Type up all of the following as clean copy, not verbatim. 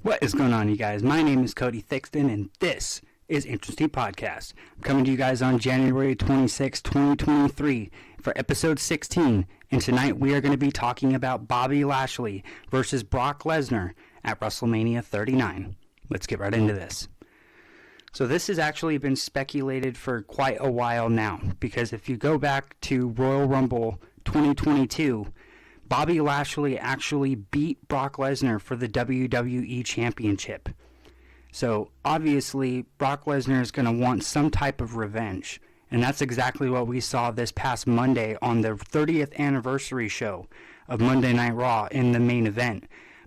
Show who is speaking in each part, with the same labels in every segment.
Speaker 1: What is going on, you guys? My name is Cody Thixton, and this is Interesting Podcast. I'm coming to you guys on January 26, 2023 for episode 16, and tonight we are going to be talking about Bobby Lashley versus Brock Lesnar at WrestleMania 39. Let's get right into this. So this has actually been speculated for quite a while now, because if you go back to Royal Rumble 2022, Bobby Lashley actually beat Brock Lesnar for the WWE Championship. So obviously, Brock Lesnar is going to want some type of revenge. And that's exactly what we saw this past Monday on the 30th anniversary show of Monday Night Raw in the main event.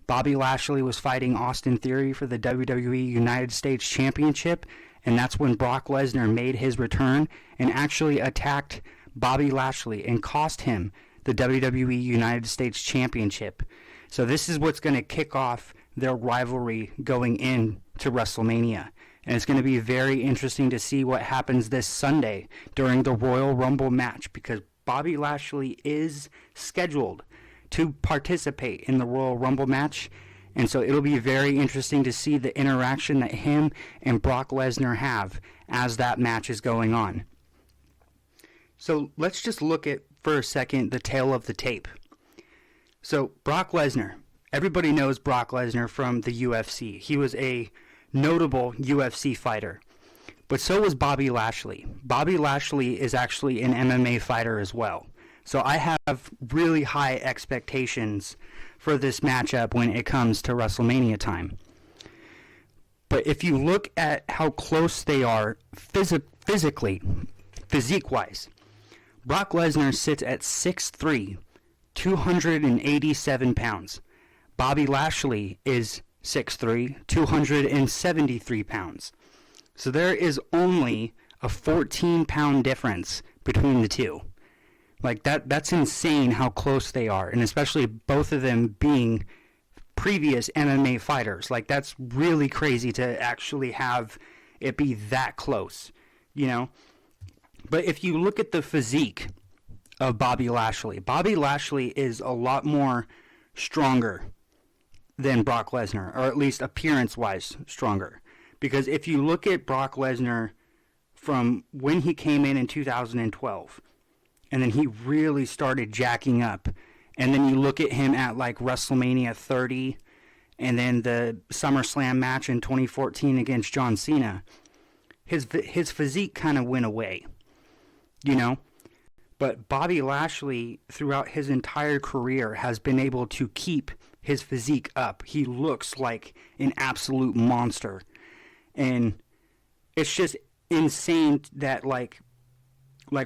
Speaker 1: Bobby Lashley was fighting Austin Theory for the WWE United States Championship. And that's when Brock Lesnar made his return and actually attacked Bobby Lashley and cost him the WWE United States Championship. So this is what's going to kick off their rivalry going into WrestleMania. And it's going to be very interesting to see what happens this Sunday during the Royal Rumble match, because Bobby Lashley is scheduled to participate in the Royal Rumble match. And so it'll be very interesting to see the interaction that him and Brock Lesnar have as that match is going on. So let's just look at, for a second, the tail of the tape. So Brock Lesnar, everybody knows Brock Lesnar from the UFC. He was a notable UFC fighter. But so was Bobby Lashley. Bobby Lashley is actually an MMA fighter as well. So I have really high expectations for this matchup when it comes to WrestleMania time. But if you look at how close they are physically, physique-wise, Brock Lesnar sits at 6'3", 287 pounds. Bobby Lashley is 6'3", 273 pounds. So there is only a 14-pound difference between the two. Like, that's insane how close they are, and especially both of them being previous MMA fighters. Like, that's really crazy to actually have it be that close, you know? But if you look at the physique of Bobby Lashley is a lot more stronger than Brock Lesnar, or at least appearance-wise stronger. Because if you look at Brock Lesnar from when he came in 2012, and then he really started jacking up, and then you look at him at like WrestleMania 30, and then the SummerSlam match in 2014 against John Cena, his physique kind of went away. You know, but Bobby Lashley throughout his entire career has been able to keep his physique up. He looks like an absolute monster. And it's just insane that like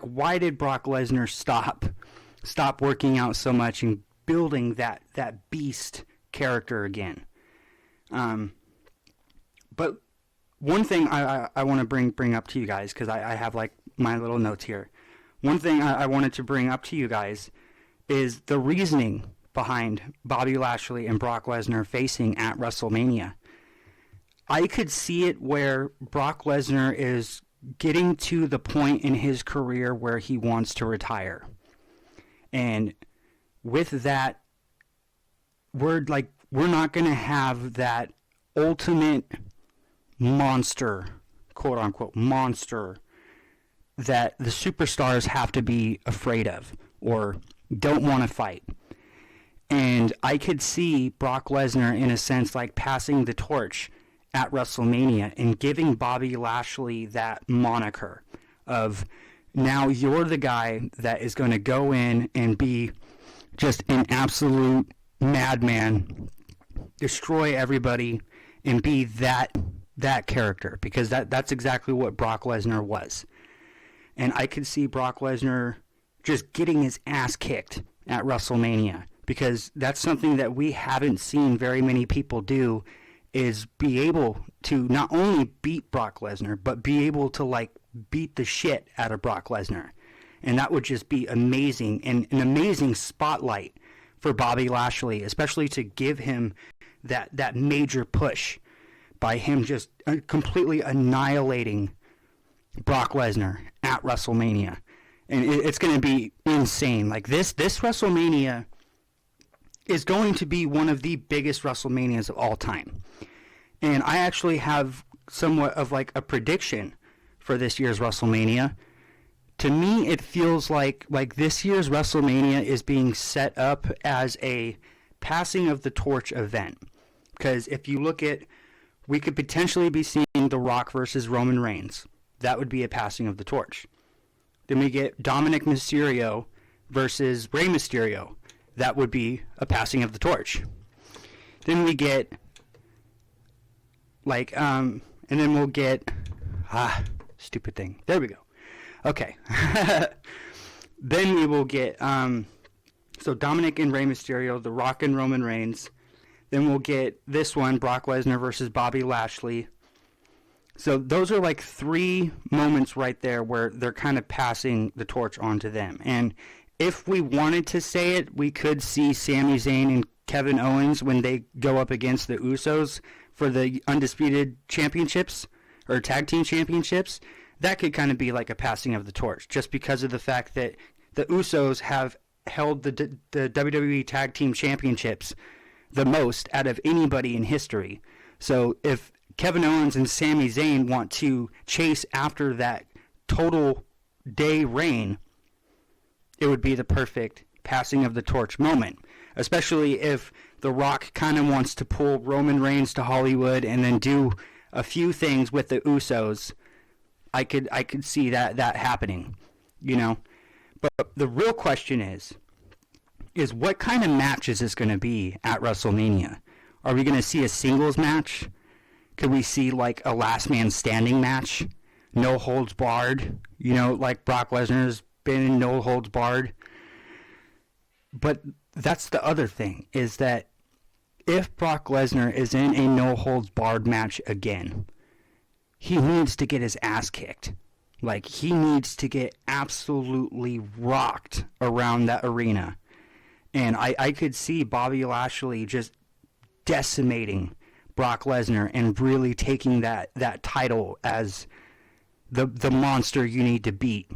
Speaker 1: why did Brock Lesnar stop working out so much and building that beast character again? But one thing I want to bring up to you guys, because I have like my little notes here. One thing I wanted to bring up to you guys is the reasoning behind Bobby Lashley and Brock Lesnar facing at WrestleMania. I could see it where Brock Lesnar is getting to the point in his career where he wants to retire. And with that, we're not going to have that ultimate monster, quote unquote, monster that the superstars have to be afraid of or don't want to fight. And I could see Brock Lesnar, in a sense, like passing the torch at WrestleMania and giving Bobby Lashley that moniker of, now you're the guy that is going to go in and be just an absolute madman, destroy everybody, and be that character, because that's exactly what Brock Lesnar was. And I could see Brock Lesnar just getting his ass kicked at WrestleMania, because that's something that we haven't seen very many people do, is be able to not only beat Brock Lesnar, but be able to like beat the shit out of Brock Lesnar. And that would just be amazing, and an amazing spotlight for Bobby Lashley, especially to give him that major push by him just completely annihilating Brock Lesnar at WrestleMania. And it's going to be insane. Like this WrestleMania is going to be one of the biggest WrestleManias of all time. And I actually have somewhat of like a prediction for this year's WrestleMania. To me, it feels like this year's WrestleMania is being set up as a passing of the torch event. Because if you look at, we could potentially be seeing The Rock versus Roman Reigns. That would be a passing of the torch. Then we get Dominic Mysterio versus Rey Mysterio. That would be a passing of the torch. Then we get and then we'll get stupid thing. There we go. Okay. Then we will get so Dominic and Rey Mysterio, The Rock and Roman Reigns. Then we'll get this one, Brock Lesnar versus Bobby Lashley. So those are like 3 moments right there where they're kind of passing the torch on to them. And if we wanted to say it, we could see Sami Zayn and Kevin Owens when they go up against the Usos for the undisputed championships or tag team championships. That could kind of be like a passing of the torch, just because of the fact that the Usos have held the WWE tag team championships the most out of anybody in history. So if Kevin Owens and Sami Zayn want to chase after that total day reign, it would be the perfect passing of the torch moment, especially if The Rock kind of wants to pull Roman Reigns to Hollywood and then do a few things with the Usos. I could see that happening, you know. But the real question is what kind of match is this going to be at WrestleMania? Are we going to see a singles match? Could we see like a last man standing match? No holds barred, you know, like Brock Lesnar's been in no holds barred. But that's the other thing, is that if Brock Lesnar is in a no holds barred match again, he needs to get his ass kicked. Like, he needs to get absolutely rocked around that arena. And I could see Bobby Lashley just decimating Brock Lesnar and really taking that title as the monster you need to beat.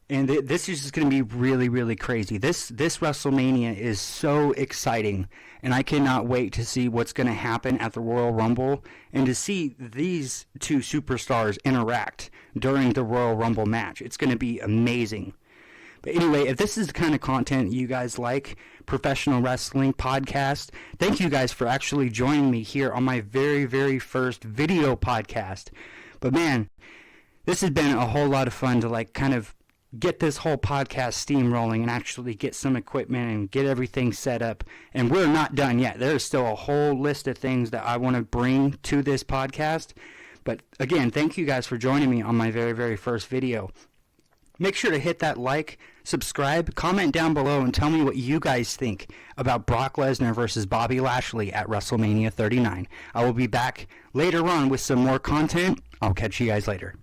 Speaker 1: And this is just going to be really, really crazy. This WrestleMania is so exciting, and I cannot wait to see what's going to happen at the Royal Rumble and to see these 2 superstars interact during the Royal Rumble match. It's going to be amazing. But anyway, if this is the kind of content you guys like, professional wrestling podcast, thank you guys for actually joining me here on my very, very first video podcast. But man, this has been a whole lot of fun to like kind of get this whole podcast steamrolling and actually get some equipment and get everything set up. And we're not done yet. There's still a whole list of things that I want to bring to this podcast. But again, thank you guys for joining me on my very, very first video. Make sure to hit that like, subscribe, comment down below, and tell me what you guys think about Brock Lesnar versus Bobby Lashley at WrestleMania 39. I will be back later on with some more content. I'll catch you guys later.